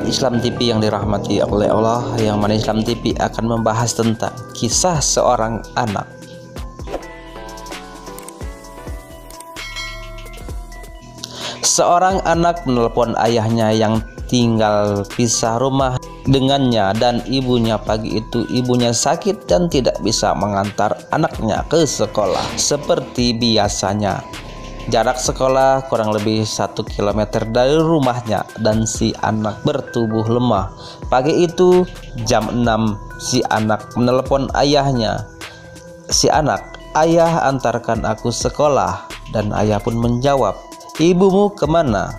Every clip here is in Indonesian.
Islam TV yang dirahmati oleh Allah, yang mana Islam TV akan membahas tentang kisah seorang anak. Seorang anak menelpon ayahnya yang tinggal pisah rumah dengannya dan ibunya. Pagi itu ibunya sakit dan tidak bisa mengantar anaknya ke sekolah seperti biasanya. Jarak sekolah kurang lebih 1 km dari rumahnya dan si anak bertubuh lemah. Pagi itu jam 6 si anak menelepon ayahnya. Si anak, "Ayah, antarkan aku sekolah." Dan ayah pun menjawab, "Ibumu kemana?"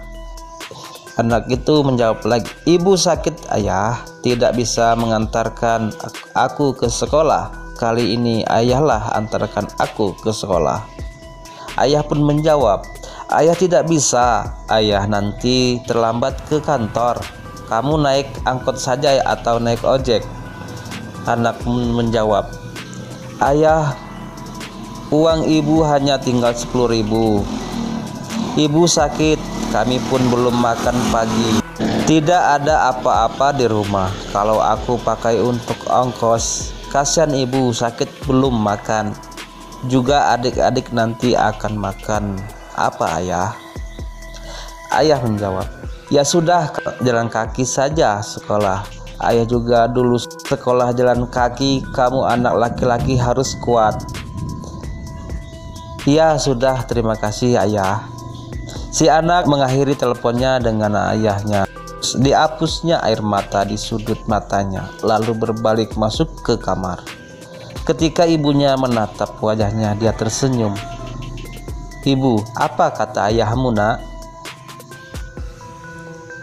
Anak itu menjawab lagi, "Ibu sakit ayah, tidak bisa mengantarkan aku ke sekolah. Kali ini ayahlah antarkan aku ke sekolah." Ayah pun menjawab, "Ayah tidak bisa, ayah nanti terlambat ke kantor. Kamu naik angkot saja atau naik ojek." Anak pun menjawab, "Ayah, uang ibu hanya tinggal 10.000. Ibu sakit, kami pun belum makan pagi. Tidak ada apa-apa di rumah. Kalau aku pakai untuk ongkos, kasihan ibu sakit belum makan. Juga adik-adik nanti akan makan apa ayah?" Ayah menjawab, "Ya sudah, jalan kaki saja sekolah. Ayah juga dulu sekolah jalan kaki. Kamu anak laki-laki harus kuat." "Ya sudah, terima kasih ayah." Si anak mengakhiri teleponnya dengan ayahnya. Dihapusnya air mata di sudut matanya, lalu berbalik masuk ke kamar. Ketika ibunya menatap wajahnya, dia tersenyum. "Ibu, apa kata ayahmu, nak?"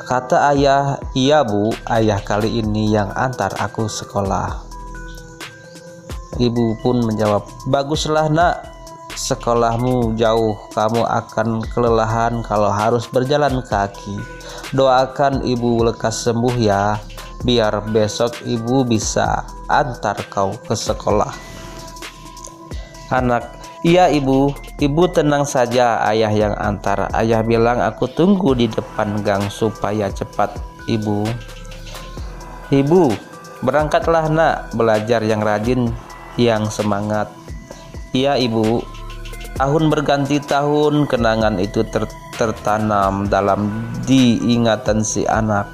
Kata ayah, "Iya bu, ayah kali ini yang antar aku sekolah." Ibu pun menjawab, "Baguslah nak, sekolahmu jauh, kamu akan kelelahan kalau harus berjalan kaki. Doakan ibu lekas sembuh ya, biar besok ibu bisa antar kau ke sekolah." Anak, "Iya ibu, ibu tenang saja, ayah yang antar. Ayah bilang aku tunggu di depan gang supaya cepat ibu." "Ibu, berangkatlah nak, belajar yang rajin, yang semangat." "Iya ibu." Tahun berganti tahun, kenangan itu tertanam dalam diingatan si anak.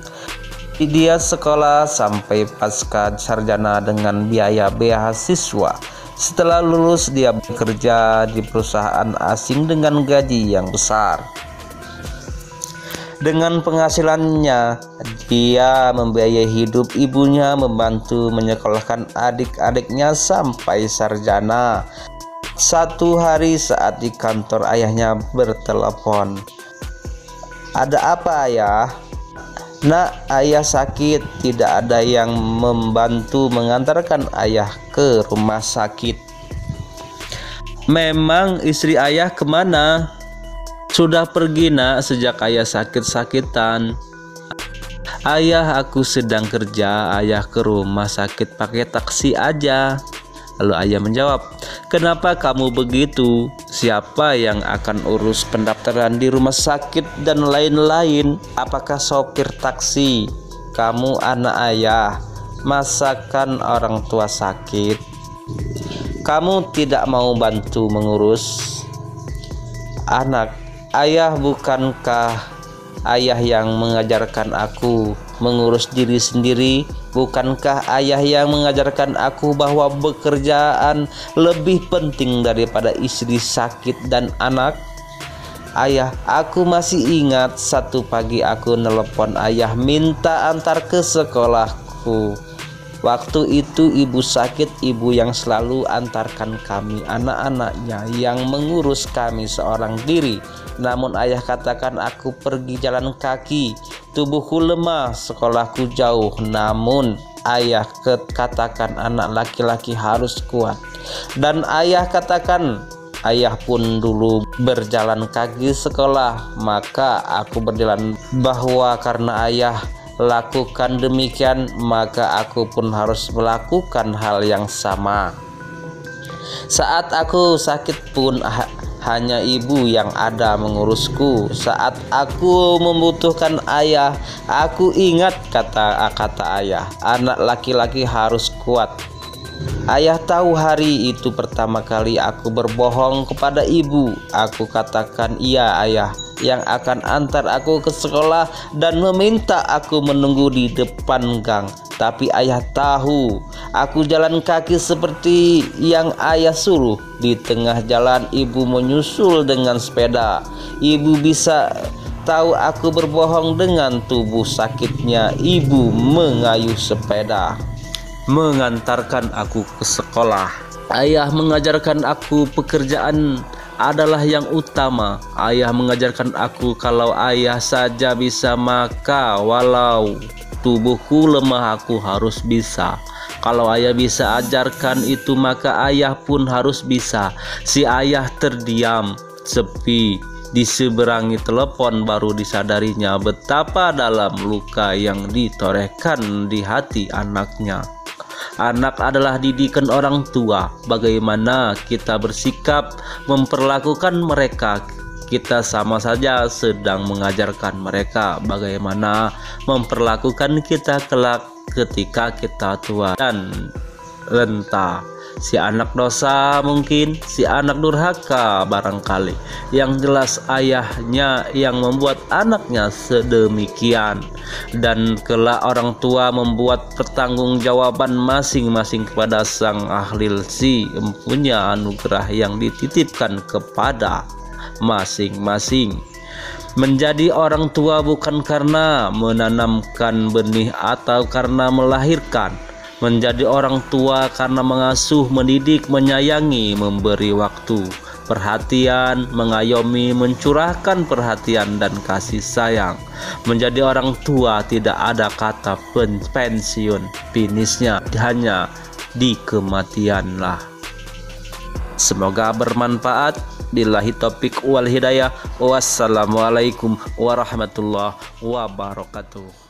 Dia sekolah sampai pasca sarjana dengan biaya beasiswa. Setelah lulus, dia bekerja di perusahaan asing dengan gaji yang besar. Dengan penghasilannya, dia membiayai hidup ibunya, membantu menyekolahkan adik-adiknya sampai sarjana. Satu hari saat di kantor, ayahnya bertelepon. "Ada apa ayah?" "Nak, ayah sakit, tidak ada yang membantu mengantarkan ayah ke rumah sakit." "Memang istri ayah kemana?" "Sudah pergi nak, sejak ayah sakit-sakitan." "Ayah, aku sedang kerja, ayah ke rumah sakit pakai taksi aja." Lalu ayah menjawab, "Kenapa kamu begitu? Siapa yang akan urus pendaftaran di rumah sakit dan lain-lain? Apakah sopir taksi? Kamu anak ayah, masakan orang tua sakit. Kamu tidak mau bantu mengurus?" "Anak, ayah, bukankah ayah yang mengajarkan aku mengurus diri sendiri? Bukankah ayah yang mengajarkan aku bahwa pekerjaan lebih penting daripada istri sakit dan anak?" "Ayah, aku masih ingat satu pagi aku nelpon ayah minta antar ke sekolahku. Waktu itu ibu sakit, ibu yang selalu antarkan kami anak-anaknya, yang mengurus kami seorang diri. Namun ayah katakan aku pergi jalan kaki, tubuhku lemah, sekolahku jauh. Namun ayah katakan anak laki-laki harus kuat. Dan ayah katakan ayah pun dulu berjalan kaki sekolah. Maka aku berjalan, bahwa karena ayah lakukan demikian, maka aku pun harus melakukan hal yang sama. Saat aku sakit pun hanya ibu yang ada mengurusku. Saat aku membutuhkan ayah, aku ingat kata-kata ayah, anak laki-laki harus kuat. Ayah tahu hari itu pertama kali aku berbohong kepada ibu. Aku katakan, iya ayah, yang akan antar aku ke sekolah dan meminta aku menunggu di depan gang. Tapi ayah tahu aku jalan kaki seperti yang ayah suruh. Di tengah jalan ibu menyusul dengan sepeda. Ibu bisa tahu aku berbohong dengan tubuh sakitnya. Ibu mengayuh sepeda mengantarkan aku ke sekolah. Ayah mengajarkan aku pekerjaan adalah yang utama. Ayah mengajarkan aku kalau ayah saja bisa, maka walau tubuhku lemah aku harus bisa. Kalau ayah bisa ajarkan itu, maka ayah pun harus bisa. Si ayah terdiam, sepi. Diseberangi telepon baru disadarinya betapa dalam luka yang ditorehkan di hati anaknya. Anak adalah didikan orang tua. Bagaimana kita bersikap memperlakukan mereka, kita sama saja sedang mengajarkan mereka bagaimana memperlakukan kita kelak ketika kita tua dan renta. Si anak dosa mungkin, si anak durhaka barangkali. Yang jelas ayahnya yang membuat anaknya sedemikian. Dan kelak orang tua membuat pertanggungjawaban masing-masing kepada sang ahli si empunya anugerah yang dititipkan kepada masing-masing. Menjadi orang tua bukan karena menanamkan benih atau karena melahirkan. Menjadi orang tua karena mengasuh, mendidik, menyayangi, memberi waktu, perhatian, mengayomi, mencurahkan perhatian dan kasih sayang. Menjadi orang tua tidak ada kata pensiun, finishnya hanya di kematianlah. Semoga bermanfaat. Billahi taufiq wal hidayah. Wassalamualaikum warahmatullahi wabarakatuh.